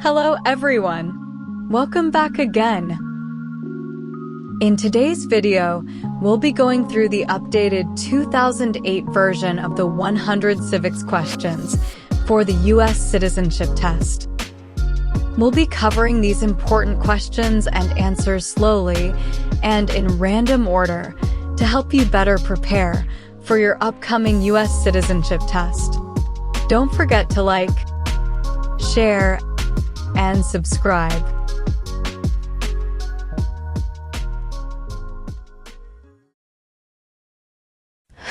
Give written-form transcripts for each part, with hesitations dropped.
Hello everyone! Welcome back again! In today's video, we'll be going through the updated 2008 version of the 100 civics questions for the U.S. Citizenship Test. We'll be covering these important questions and answers slowly and in random order to help you better prepare for your upcoming U.S. Citizenship Test. Don't forget to like, share, and subscribe.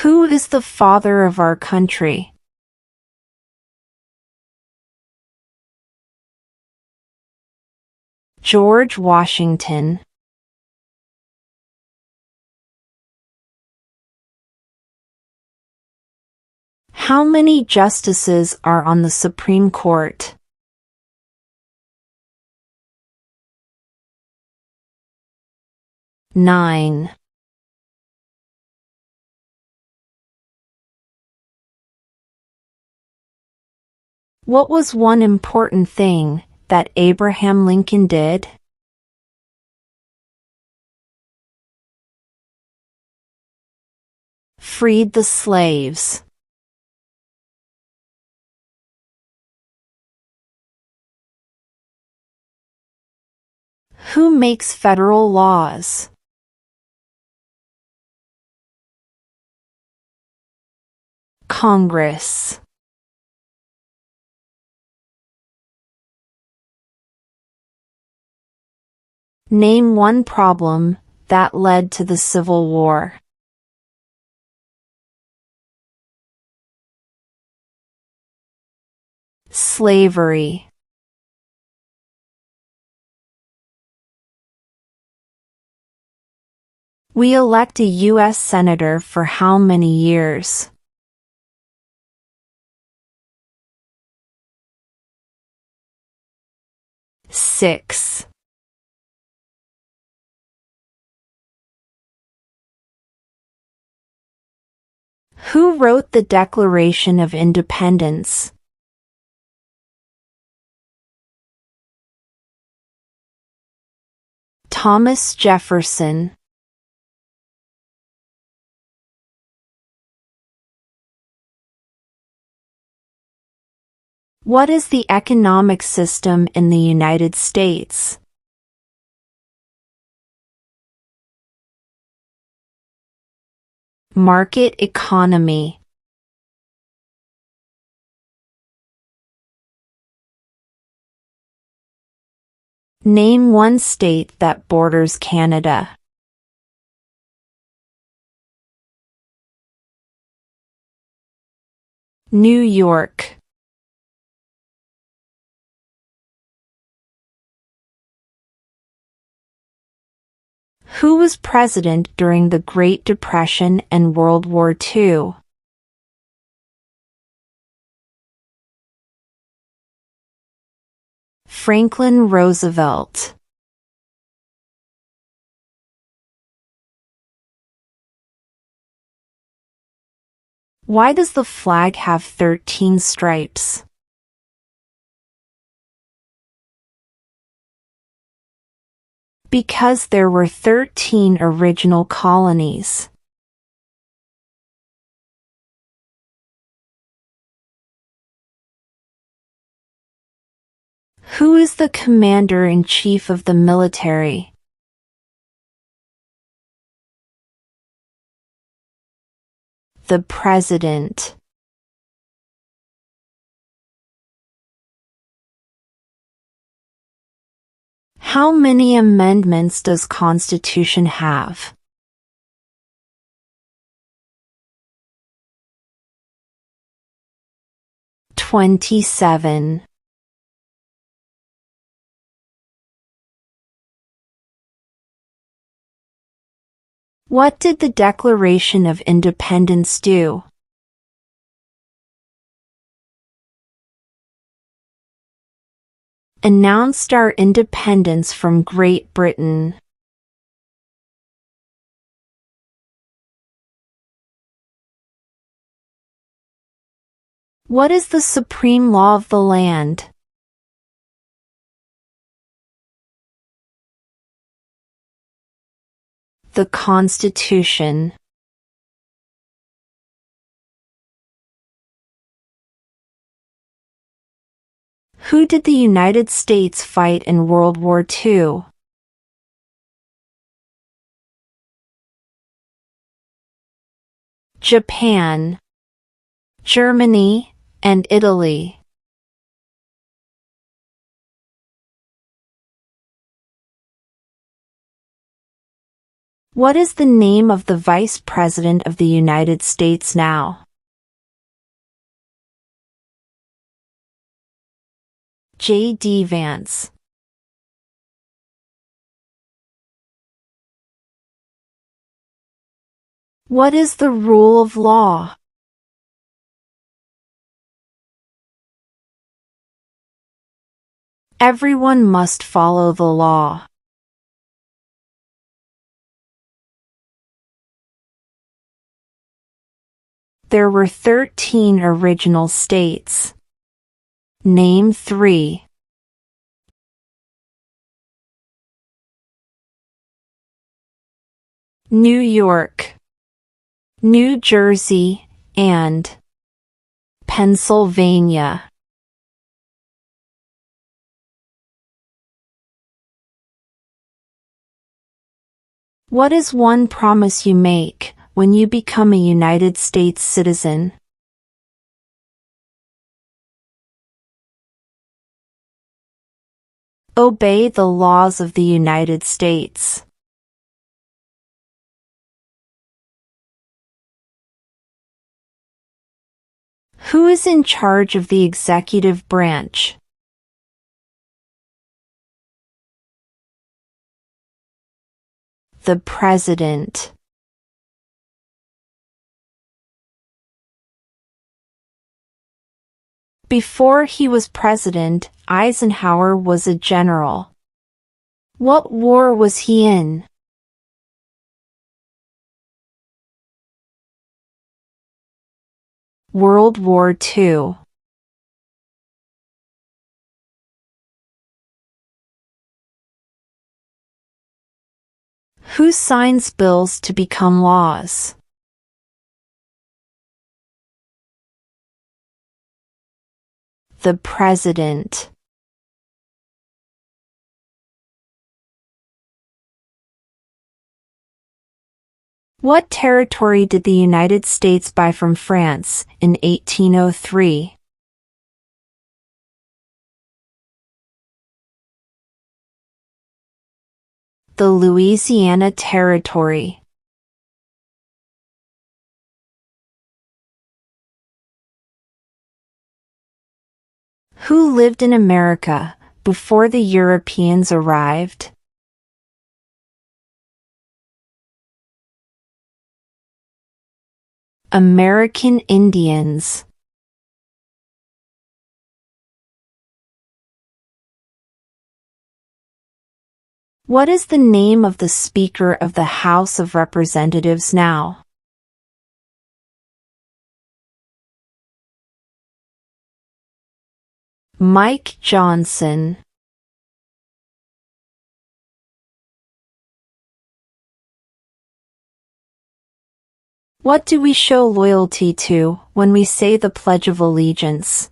Who is the father of our country? George Washington. How many justices are on the Supreme Court? 9. What was one important thing that Abraham Lincoln did? Freed the slaves. Who makes federal laws? Congress. Name one problem that led to the Civil War. Slavery. We elect a U.S. Senator for how many years? 6. Who wrote the Declaration of Independence? Thomas Jefferson. What is the economic system in the United States? Market economy. Name one state that borders Canada. New York. Who was president during the Great Depression and World War II? Franklin Roosevelt. Why does the flag have 13 stripes? Because there were 13 original colonies. Who is the commander-in-chief of the military? The president. How many amendments does Constitution have? 27. What did the Declaration of Independence do? Announced our independence from Great Britain. What is the supreme law of the land? The Constitution. Who did the United States fight in World War II? Japan, Germany, and Italy. What is the name of the Vice President of the United States now? J.D. Vance. What is the rule of law? Everyone must follow the law. There were 13 original states. Name 3. New York, New Jersey, and Pennsylvania. What is one promise you make when you become a United States citizen? Obey the laws of the United States. Who is in charge of the executive branch? The President. Before he was president, Eisenhower was a general. What war was he in? World War II. Who signs bills to become laws? The President. What territory did the United States buy from France in 1803? The Louisiana Territory. Who lived in America before the Europeans arrived? American Indians. What is the name of the Speaker of the House of Representatives now? Mike Johnson. What do we show loyalty to when we say the Pledge of Allegiance?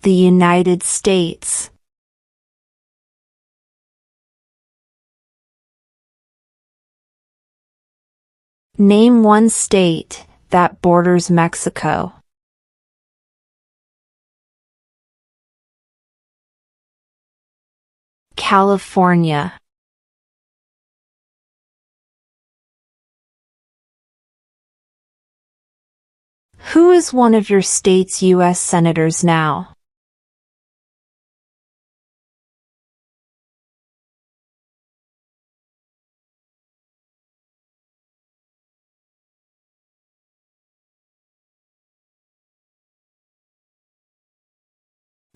The United States. Name one state that borders Mexico. California. Who is one of your state's U.S. senators now?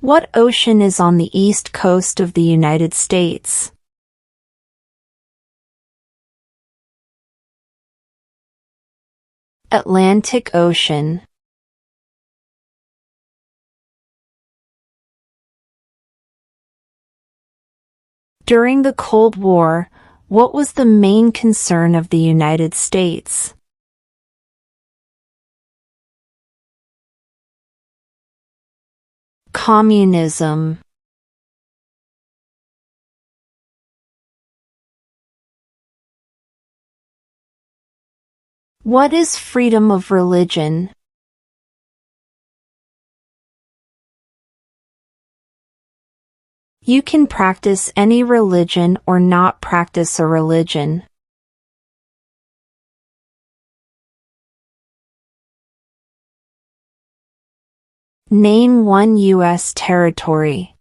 What ocean is on the east coast of the United States? Atlantic Ocean. During the Cold War, what was the main concern of the United States? Communism. What is freedom of religion? You can practice any religion or not practice a religion. Name one U.S. territory.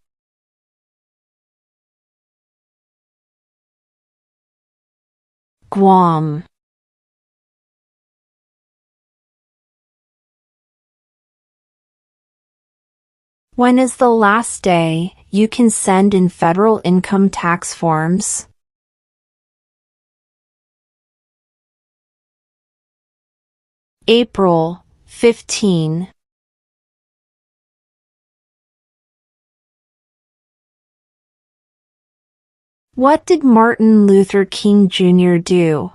Guam. When is the last day you can send in federal income tax forms? April 15. What did Martin Luther King Jr. do?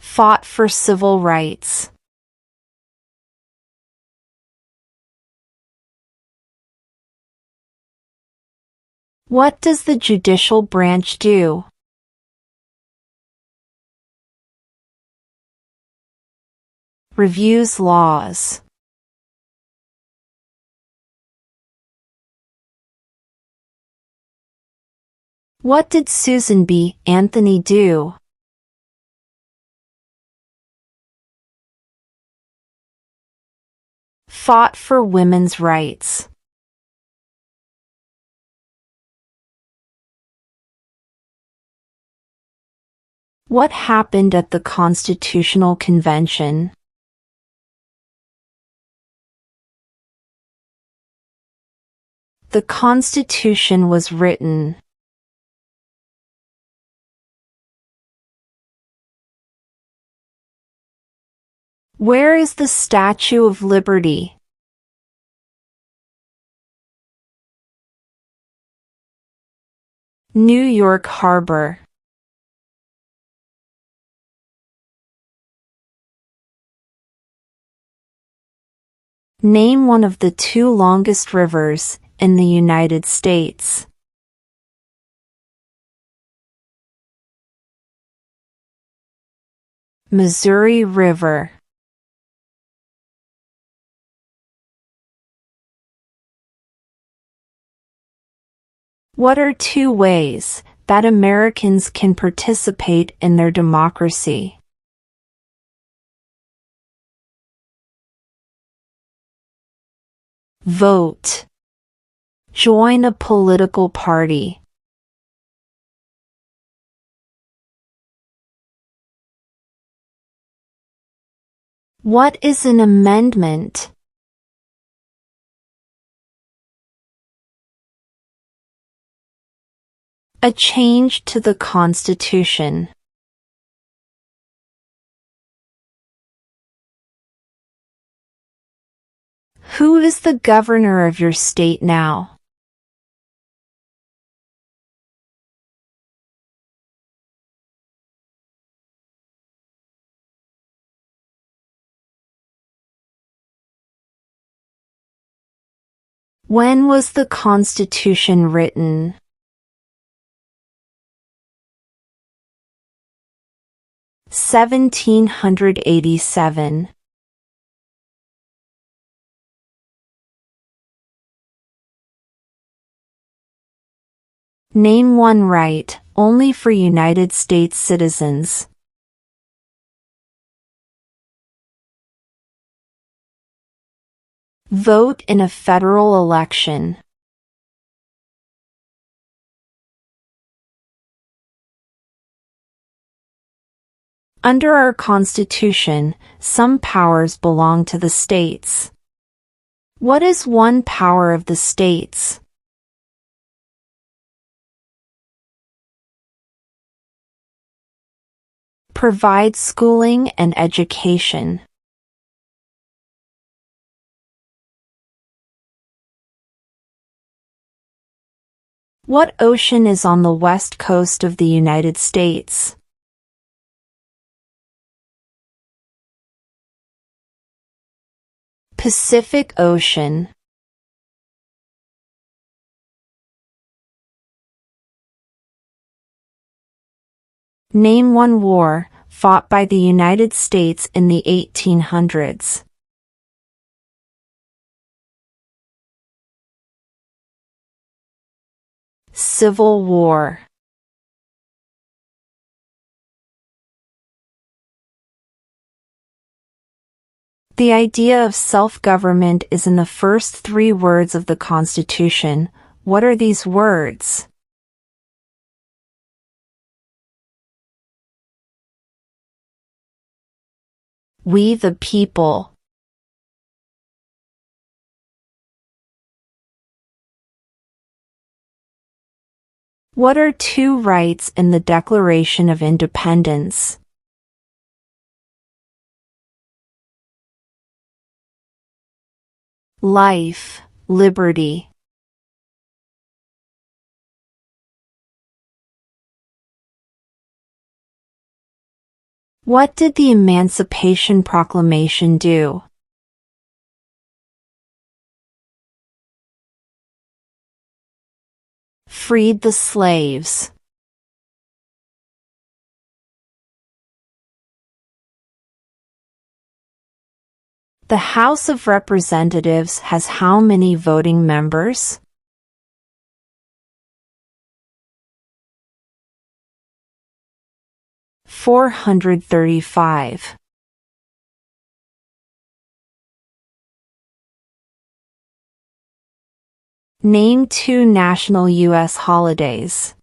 Fought for civil rights. What does the judicial branch do? Reviews laws. What did Susan B. Anthony do? Fought for women's rights. What happened at the Constitutional Convention? The Constitution was written. Where is the Statue of Liberty? New York Harbor. Name one of the two longest rivers in the United States. Missouri River. What are two ways that Americans can participate in their democracy? Vote. Join a political party. What is an amendment? A change to the Constitution. Who is the governor of your state now? When was the Constitution written? (1787). Name one right only for United States citizens. Vote in a federal election. Under our Constitution, some powers belong to the states. What is one power of the states? Provide schooling and education. What ocean is on the west coast of the United States? Pacific Ocean. Name one war fought by the United States in the 1800s. Civil War. The idea of self-government is in the first 3 words of the Constitution. What are these words? We the people. What are 2 rights in the Declaration of Independence? Life, liberty. What did the Emancipation Proclamation do? Freed the slaves. The House of Representatives has how many voting members? $435. Name 2 national U.S. holidays.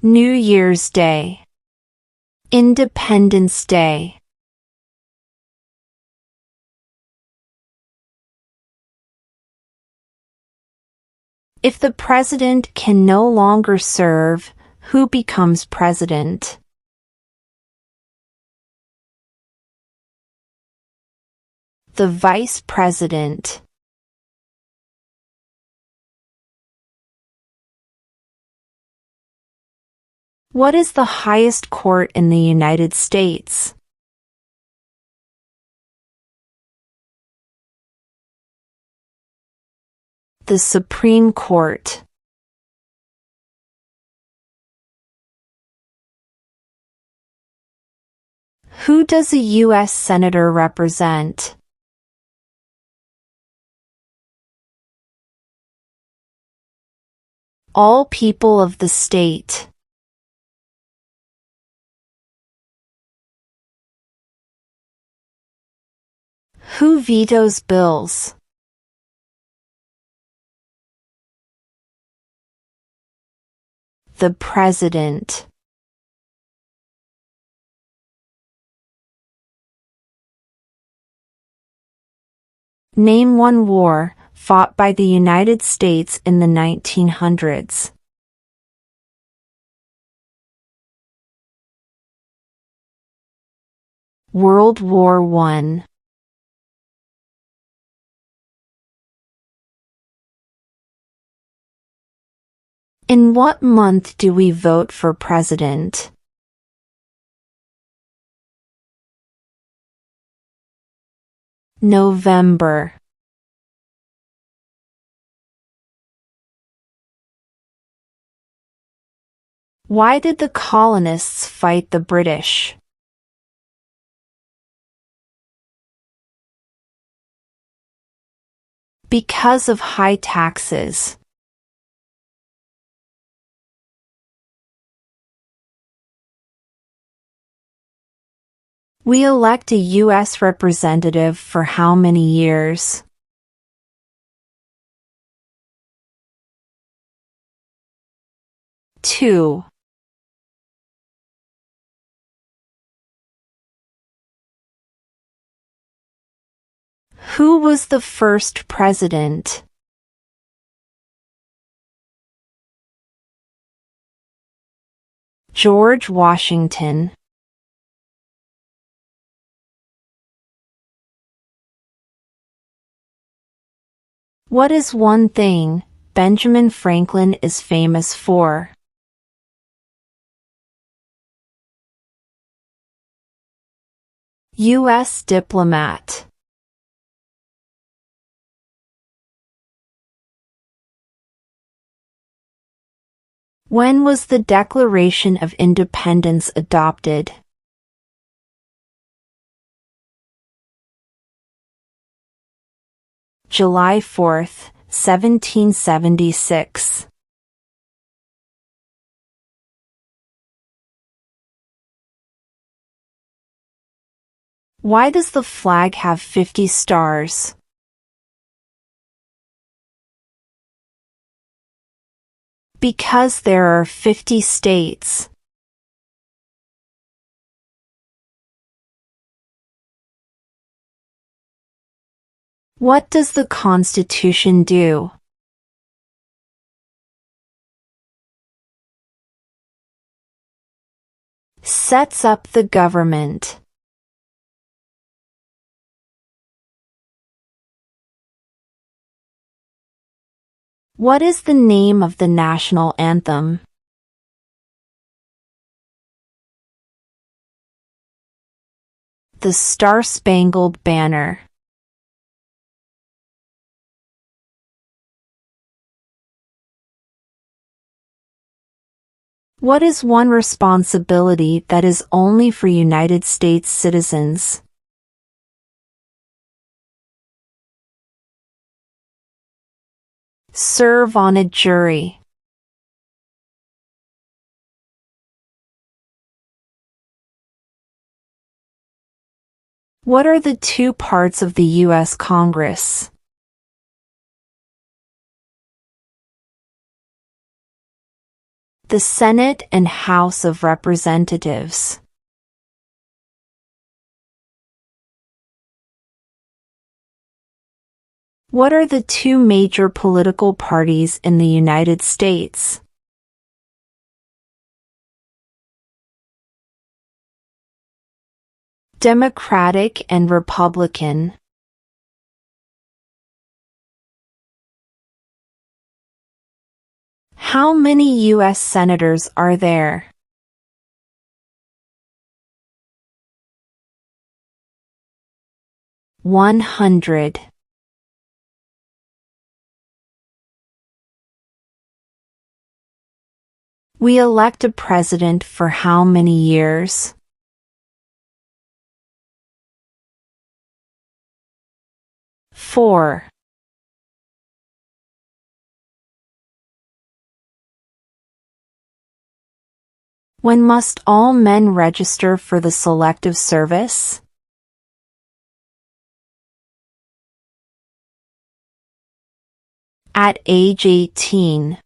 New Year's Day. Independence Day. If the president can no longer serve, who becomes president? The vice president. What is the highest court in the United States? The Supreme Court. Who does a U.S. Senator represent? All people of the state. Who vetoes bills? The president. Name one war fought by the United States in the 1900s. World War I. In what month do we vote for president? November. Why did the colonists fight the British? Because of high taxes. We elect a U.S. representative for how many years? 2. Who was the first president? George Washington. What is one thing Benjamin Franklin is famous for? U.S. diplomat. When was the Declaration of Independence adopted? July 4th, 1776. Why does the flag have 50 stars? Because there are 50 states. What does the Constitution do? Sets up the government. What is the name of the national anthem? The Star-Spangled Banner. What is one responsibility that is only for United States citizens? Serve on a jury. What are the two parts of the U.S. Congress? The Senate and House of Representatives. What are the two major political parties in the United States? Democratic and Republican. How many U.S. senators are there? "100". We elect a president for how many years? 4. When must all men register for the Selective Service? At age 18.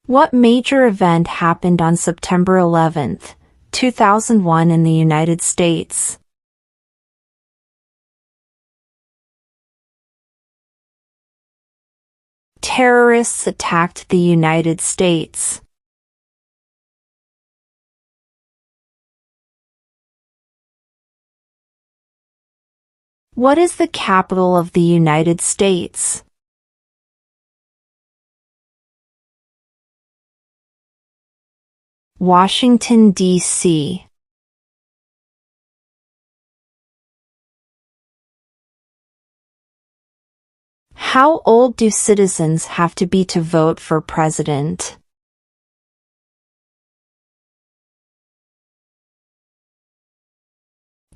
What major event happened on September 11, 2001 in the United States? Terrorists attacked the United States. What is the capital of the United States? Washington, D.C. How old do citizens have to be to vote for president?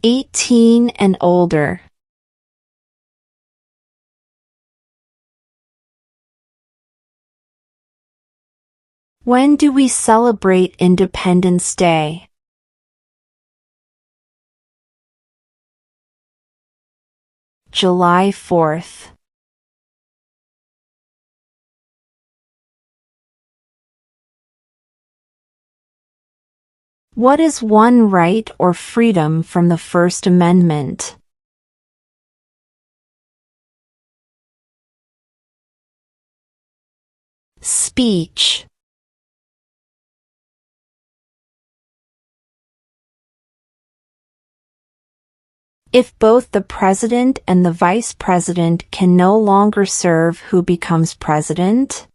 18 and older. When do we celebrate Independence Day? July 4th. What is one right or freedom from the First Amendment? Speech. If both the president and the vice president can no longer serve, who becomes president?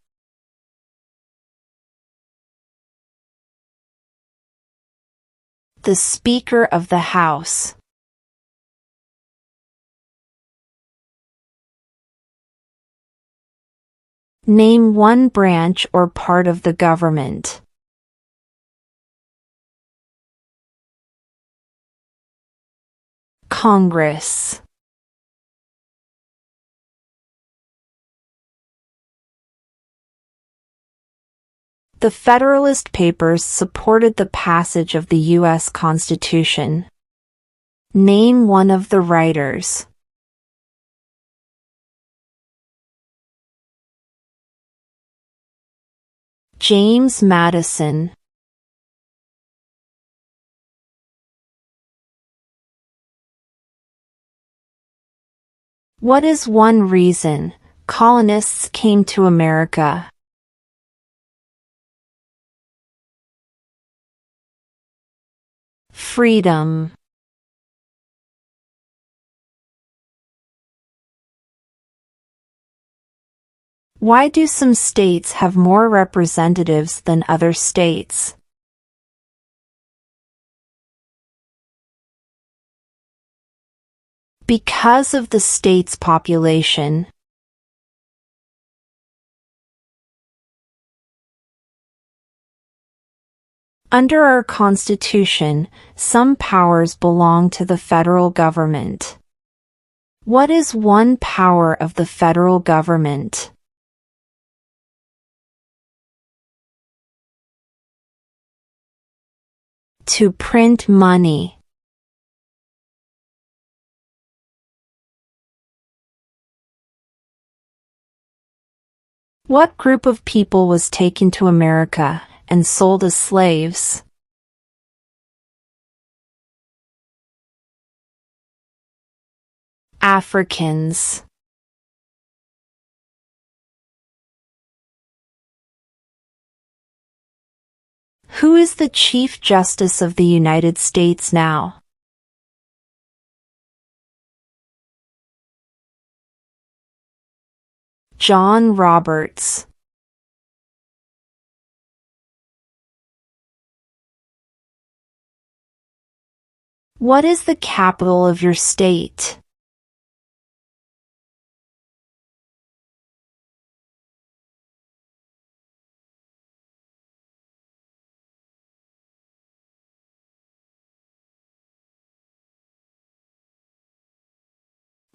The Speaker of the House. Name one branch or part of the government. Congress. The Federalist Papers supported the passage of the U.S. Constitution. Name one of the writers. James Madison. What is one reason colonists came to America? Freedom. Why do some states have more representatives than other states? Because of the state's population. Under our Constitution, some powers belong to the federal government. What is one power of the federal government? To print money. What group of people was taken to America and sold as slaves? Africans. Who is the Chief Justice of the United States now? John Roberts. What is the capital of your state?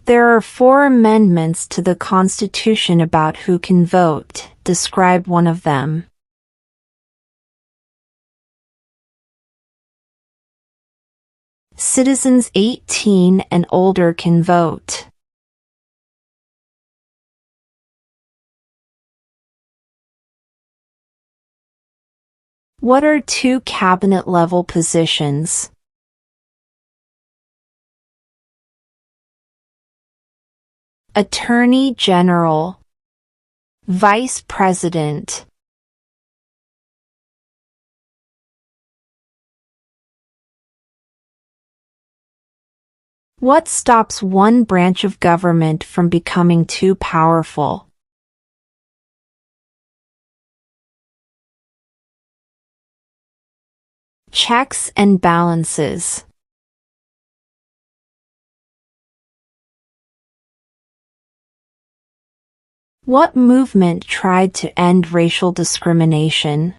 There are 4 amendments to the Constitution about who can vote. Describe one of them. Citizens 18 and older can vote. What are 2 cabinet-level positions? Attorney General, Vice President. What stops one branch of government from becoming too powerful? Checks and balances. What movement tried to end racial discrimination?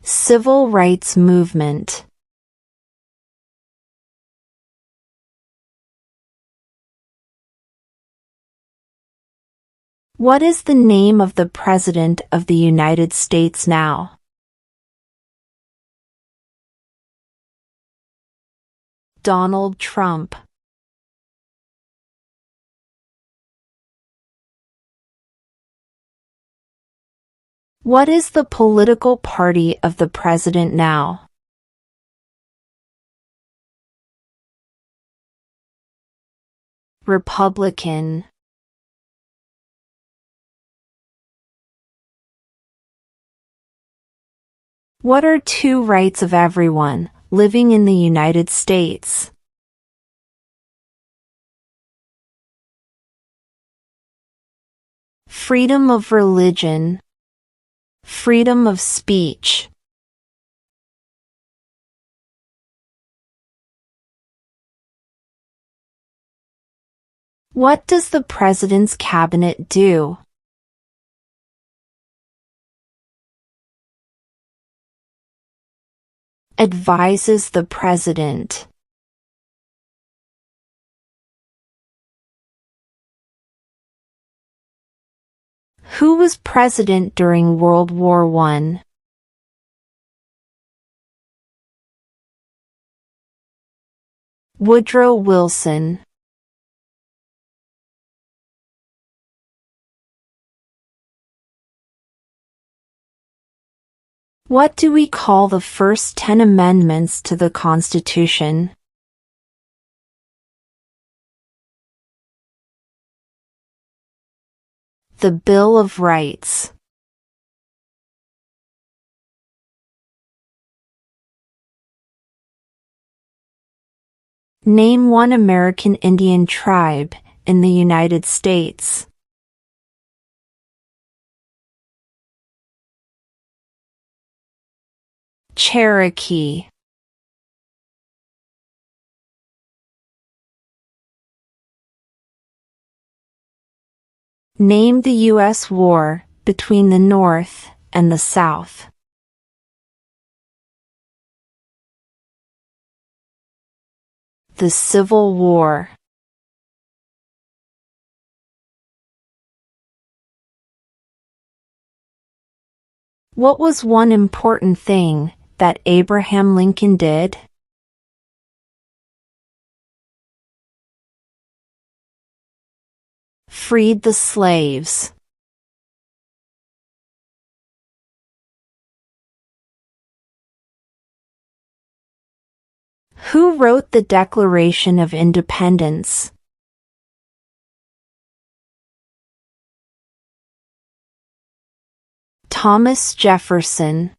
Civil rights movement. What is the name of the President of the United States now? Donald Trump. What is the political party of the president now? Republican. What are two rights of everyone living in the United States? Freedom of religion, freedom of speech. What does the President's Cabinet do? Advises the President. Who was president during World War I? Woodrow Wilson. What do we call the first 10 amendments to the Constitution? The Bill of Rights. Name one American Indian tribe in the United States. Cherokee. Name the U.S. war between the North and the South. The Civil War. What was one important thing that Abraham Lincoln did? Freed the slaves. Who wrote the Declaration of Independence? Thomas Jefferson.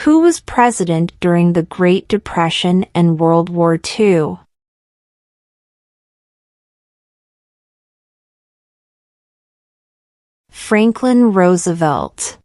Who was president during the Great Depression and World War II? Franklin Roosevelt.